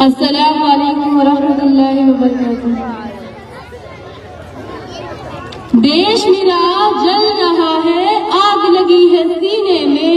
अस्सलामु अलैकुम वरहमतुल्लाहि वबरकातुहू। देश मेरा जल रहा है, आग लगी है सीने में,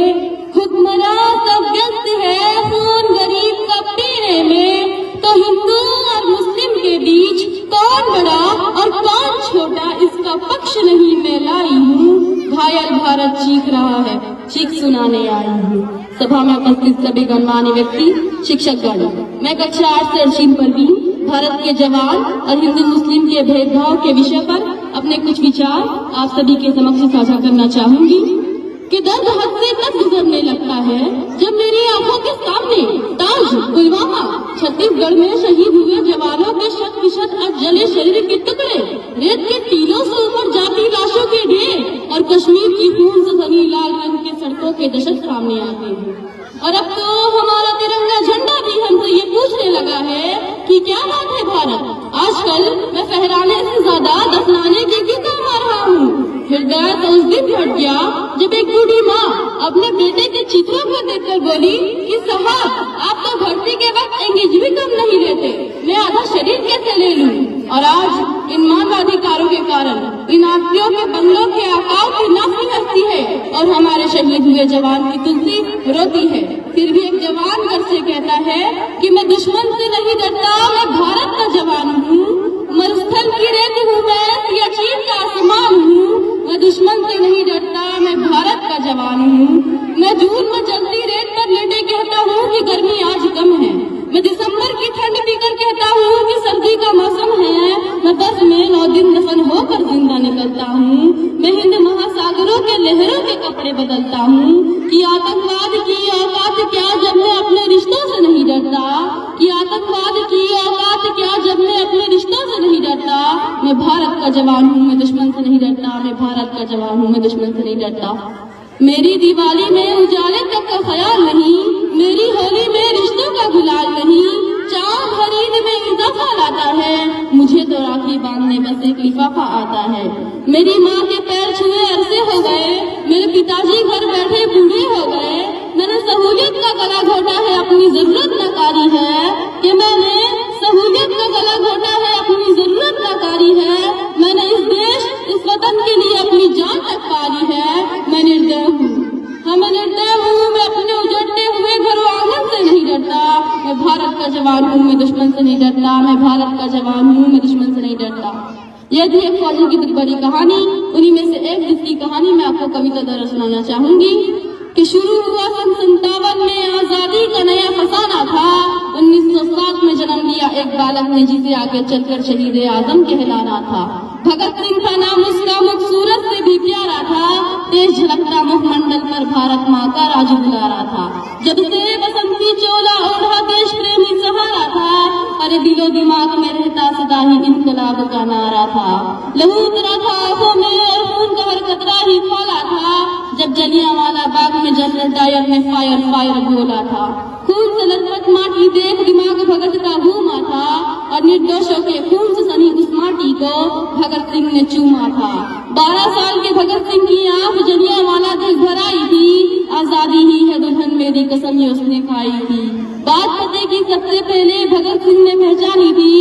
हुक्मरान सब व्यस्त है खून गरीब का पीने में। तो हिंदू और मुस्लिम के बीच कौन बड़ा और कौन छोटा, इसका पक्ष नहीं मैं लाई हूँ। घायल भारत चीख रहा है, चीख सुनाने आई हूँ। सभा में उपस्थित सभी गणमान्य व्यक्ति, शिक्षकगण, मैं कक्षा 8 से अर्शीन परवीन भारत के जवान और हिंदू मुस्लिम के भेदभाव के विषय पर अपने कुछ विचार आप सभी के समक्ष साझा करना चाहूंगी कि दर्द हद से तब गुजरने लगता है जब मेरी आंखों के सामने ताज, पुलवामा, छत्तीसगढ़ में शहीद हुए जवानों के शत विशत जले शरीर के टुकड़े, रेत के टीलों से ऊपर जाती लाशों के ढेर और कश्मीर की खून से सनी लाल रंग के सड़कों के दशक सामने आते हैं। और अब तो हमारा तिरंगा झंडा भी हमसे ये पूछने लगा है कि क्या बात है भारत, आजकल मैं फहराने से ज्यादा दफनाने के क्यों काम आ रहा हूँ। हृदय तो उस दिन हट गया जब एक बूढ़ी माँ अपने बेटे के चित्रों को देखकर बोली कि साहब, आप तो भर्ती के वक्त एंगेज भी कम नहीं लेते, मैं आधा शरीर कैसे ले लूं। और आज इन मानवाधिकारों के कारण इन आत्मियों के बंगलों के आकाओं की नाफी हस्ती है और हमारे शहीद हुए जवान की तुलसी रोती है। फिर भी एक जवान घर से कहता है कि मैं दुश्मन से नहीं डरता, मैं भारत का जवान हूँ। मरुस्थल की रेत हूँ मैं, सियाचिन का आसमान हूँ। मैं दुश्मन से नहीं डरता, मैं भारत का जवान हूँ। मैं जून में जलती रेत पर लेटे कहता हूँ कि गर्मी आज कम है। मैं दिसंबर की ठंड पीकर कहता हूँ कि सर्दी का मौसम है। मैं बस में 9 दिन दफन होकर जिंदा निकलता हूँ। मैं हिंद महासागरों के लहरों के कपड़े बदलता हूँ कि आतंकवाद की औकात क्या जब मैं अपने रिश्तों से नहीं डरता, कि आतंकवाद की औकात क्या जब मैं अपने रिश्तों से नहीं डरता। मैं भारत का जवान हूँ, मैं दुश्मन से नहीं डरता, मैं भारत का जवान हूँ, मैं दुश्मन से नहीं डरता। मेरी दिवाली में उजाले तक का ख्याल नहीं, मेरी होली में रिश्तों का गुलाल नहीं। चाँद खरीद में इजाफा लाता है, मुझे तो राखी बांधने बस एक लिफाफा आता है। मेरी माँ के पैर छुए अरसे हो गए, मेरे पिताजी घर बैठे बूढ़े हो गए। मैंने सहूलियत का गला घोटा है, अपनी जरूरत नकारी है कि मैंने सहूलियत का गला घोटा है, अपनी जरूरत नकारी है। मैंने इस देश, इस वतन के लिए अपनी जान तक पारी है। मैं निर्दय हूँ, हाँ मैं निर्दय हूँ। मैं अपने उजड़ते हुए घरों आंगन से नहीं डरता, मैं भारत का जवान हूँ, मैं दुश्मन से नहीं डरता, मैं भारत का जवान हूँ, मैं दुश्मन से नहीं डरता। यह थी एक फौजी की दिल बड़ी कहानी, उन्हीं में से एक जिसकी कहानी मैं आपको कविता द्वारा सुनाना चाहूंगी कि शुरू हुआ सन 57 में, आजादी का नया फसाना था। 1907 में जन्म लिया एक बालक ने जिसे आगे चलकर शहीद आजम कहलाना था। भगत सिंह था नाम उसका, मुख सूरत से भी प्यारा था। तेज झलकता मुखमंडल पर भारत माँ का राज बुलारा था। जब से बसंती चोला ओढ़ा देश प्रेमी सहारा था। अरे दिलो दिमाग में रहता सदा ही इनकलाब का नारा था। लहू उतरा था आंखों में और खून का हर कतरा ही खोला था। जब जलियांवाला बाग में जनरल डायर ने फायर फायर बोला था। खून से लथपथ माटी देख दिमाग भगत का घूमा था और निर्दोषों के खून से सनी उस माटी को भगत सिंह ने चूमा था। 12 साल के भगत सिंह की आंख जलियांवाला देख भर आई थी। आजादी ही है दुल्हन मेरी कसम ये उसने खाई थी। बात पते की सबसे पहले भगत सिंह ने पहचानी थी।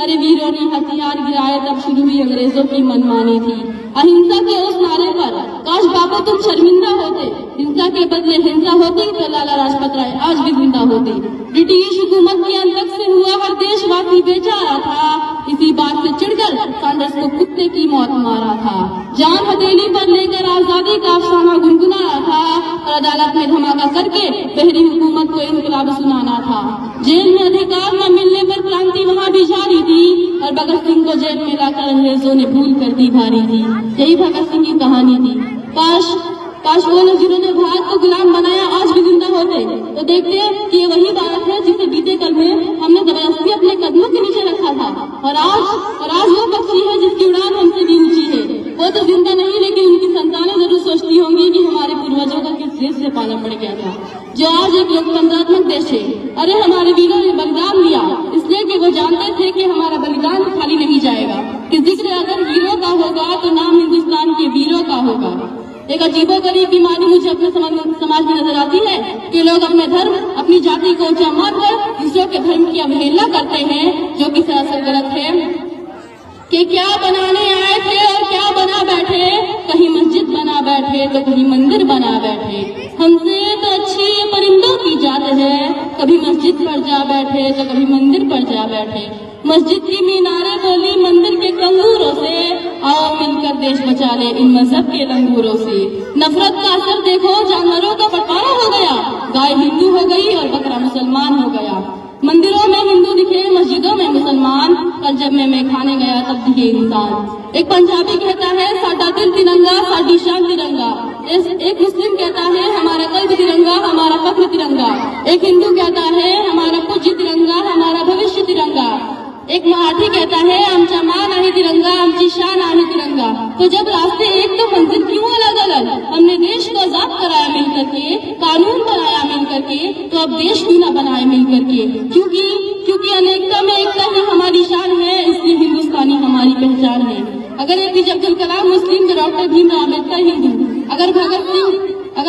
अरे वीरों ने हथियार गिराए तब शुरू हुई अंग्रेजों की मनमानी थी। अहिंसा के उस नारे पर काश बाबू तुम शर्मिंदा होते। हिंसा के बदले हिंसा होती तो लाला लाजपत राय आज भी जिंदा होते। ब्रिटिश हुकूमत के अंतक से हुआ हर देशवासी बेचारा था। इसी बात से चिढ़कर सैंडर्स को कुत्ते की मौत मारा था। जान हथेली पर लेकर आजादी का अफसाना गुनगुनाना था और अदालत में धमाका करके बहरी हुकूमत को इनकलाब सुनाना था। जेल में अधिकार न मिलने पर क्रांति वहाँ भी जारी थी और भगत सिंह को जेल में लाकर अंग्रेजों ने भूल कर दी भारी थी। यही भगत सिंह की कहानी थी। काश वो लोग जिन्होंने भारत को गुलाम बनाया आज भी जिंदा होते तो देखते कि ये वही बात है जिसे बीते कल में हमने जबरदस्ती अपने कदमों के नीचे रखा था। और आज वो पक्षी है जिसकी उड़ान हमसे भी ऊंची है। वो तो जिंदा नहीं, लेकिन उनकी संतानें जरूर सोचती होंगी कि हमारे पूर्वजों का किस देश से पाला पड़ गया था, जो आज एक लोकतंत्रात्मक देश है। अरे हमारे वीरों ने बलिदान दिया इसलिए कि वो जानते थे कि हमारा बलिदान खाली नहीं जाएगा, कि जिक्र अगर वीरों का होगा तो नाम हिंदुस्तान के वीरों का होगा। एक अजीबोगरीब बीमारी मुझे अपने समाज में नजर आती है कि लोग अपने धर्म, अपनी जाति को ऊंचा मानकर दूसरों के धर्म की अवहेलना करते हैं, जो कि सरासर गलत है। कि क्या बनाने आए थे और क्या बना बैठे, कहीं मस्जिद बना बैठे तो कहीं मंदिर बना बैठे। हमसे तो अच्छी ये परिंदों की जात है, कभी मस्जिद पर जा बैठे तो कभी मंदिर पर जा बैठे। मस्जिद की मीनारे बोली मंदिर के कंगूरों से, आओ मिलकर देश बचा ले इन मजहब के लंगूरों से। नफरत का असर देखो, जानवरों का बंटवारा हो गया, गाय हिंदू हो गई और बकरा मुसलमान हो गया। मंदिरों में हिंदू दिखे, मस्जिदों में मुसलमान, पर जब मैं खाने गया तब दिखे इंसान। एक पंजाबी कहता है साडा दिल तिरंगा, साडी शान तिरंगा। एक मुस्लिम कहता है हमारा कल्ब तिरंगा, हमारा फख्र तिरंगा। एक हिंदू कहता है हमारा पूज्य तिरंगा, हमारा भविष्य तिरंगा। एक मराठी कहता है आमचा मान आहे तिरंगा, आमची शान आहे तिरंगा। तो जब रास्ते एक तो मंजिल क्यों अलग अलग? हमने देश को आजाद कराया मिल करके, कानून बनाया मिल करके, तो अब देश क्यों ना बनाए मिल करके? क्योंकि अनेकता में एकता ही हमारी शान है, इसलिए हिंदुस्तानी हमारी पहचान है। अगर एपीजे अब्दुल कलाम मुस्लिम तो डॉक्टर भीमराव अम्बेडकर हिंदू। अगर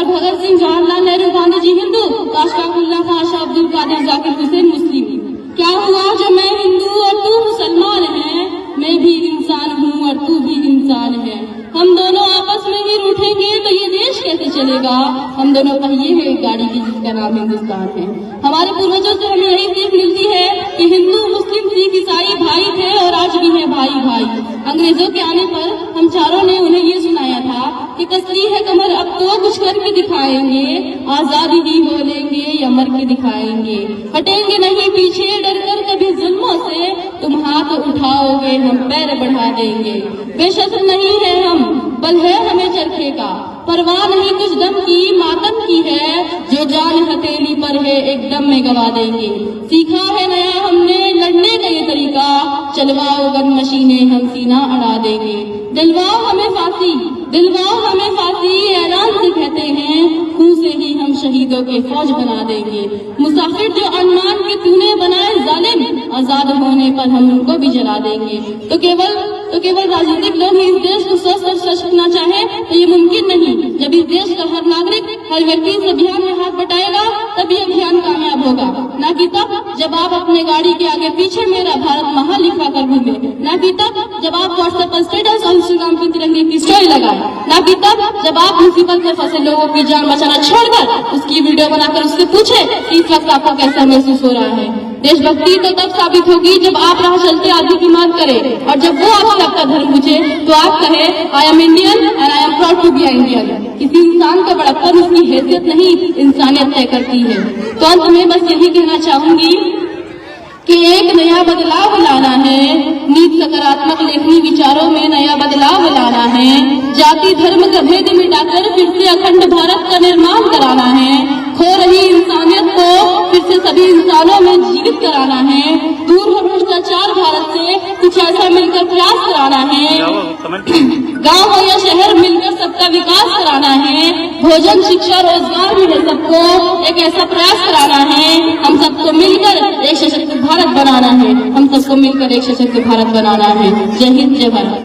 भगत सिंह जवाहरलाल नेहरू गांधी जी हिंदू, तो अशफाक उल्लाह खां, आशा अब्दुल कादिर, जाकिर हुसैन मुस्लिम। क्या हुआ जो मैं हिंदू और तू मुसलमान है, मैं भी इंसान हूँ और तू भी इंसान है। हम दोनों आपस में ही रूठेंगे तो ये देश कैसे चलेगा? हम दोनों पहिए हैं एक गाड़ी की जिसका नाम हिंदुस्तान है। हमारे पूर्वजों से हमें यही सीख मिलती है कि हिंदू, मुस्लिम, सिख, ईसाई भाई थे और आज भी है भाई भाई। अंग्रेजों के आने पर हम चारों ने उन्हें ये सुनाया था कि कसरी है कमर, अब तो कुछ करके दिखाएंगे, आजादी ही बोलेंगे या मर के दिखाएंगे। हटेंगे नहीं पीछे डरकर कभी जुल्मों से, तुम हाथ उठाओगे हम पैर बढ़ा देंगे। बेशस्त्र नहीं है हम, बल है हमें चरखे का, परवाह नहीं कुछ दम की, मातम की है, जो जान हथेली पर है एक दम में गवा देंगे। सीखा है नया हमने लड़ने का ये तरीका, चलवाओ गन मशीनें हम सीना अड़ा देंगे। दिलवाओ हमें फांसी, दिलवाओ हमें फांसी, ऐलान से कहते हैं, खून से ही हम शहीदों के फौज बना देंगे। मुसाफिर जो अनमान के तूने बनाए जालिम, आजाद होने पर हम उनको भी जला देंगे। तो केवल राजनीतिक लोग ही इस देश को सोच सकना चाहे तो ये मुमकिन नहीं। जब इस देश का हर नागरिक, हर व्यक्ति इस अभियान में हाथ बटाएगा तभी अभियान कामयाब होगा, ना कि तब जब आप अपने गाड़ी के आगे पीछे मेरा भारत महान लिखा कर घूमे, ना कि तब जब आप व्हाट्सएप पर स्टेटस और इंस्टाग्राम पर तिरंगे की स्टोरी लगाए, ना कि तब जब आप मुसीबत में फंसे लोगों की जान बचाना छोड़कर उसकी वीडियो बनाकर उससे पूछे कि इस वक्त आपको कैसा महसूस हो रहा है। देशभक्ति तो तब साबित होगी जब आप राह चलते आदमी की मदद करें, और जब वो आपसे आपका धर्म पूछे तो आप कहे I am Indian and I am proud to be Indian. किसी इंसान का बड़प्पन उसकी हैसियत नहीं, इंसानियत तय करती है। तो अंत में बस यही कहना चाहूंगी कि एक नया बदलाव लाना है, नीत सकारात्मक लेखनी विचारों में नया बदलाव लाना है, जाति धर्म का भेद मिटाकर फिर से अखंड भारत का निर्माण कराना है, खो रही इंसानियत को फिर से सभी इंसानों में जीवित कराना है, दूर हो भ्रष्टाचार भारत से कुछ ऐसा मिलकर प्रयास कराना है, गांव हो या शहर मिलकर सबका विकास कराना है, भोजन शिक्षा रोजगार मिले सबको एक ऐसा प्रयास कराना है, हम सबको मिलकर एक सशक्त भारत बनाना है, हम सबको मिलकर एक सशक्त भारत बनाना है। जय हिंद, जय भारत।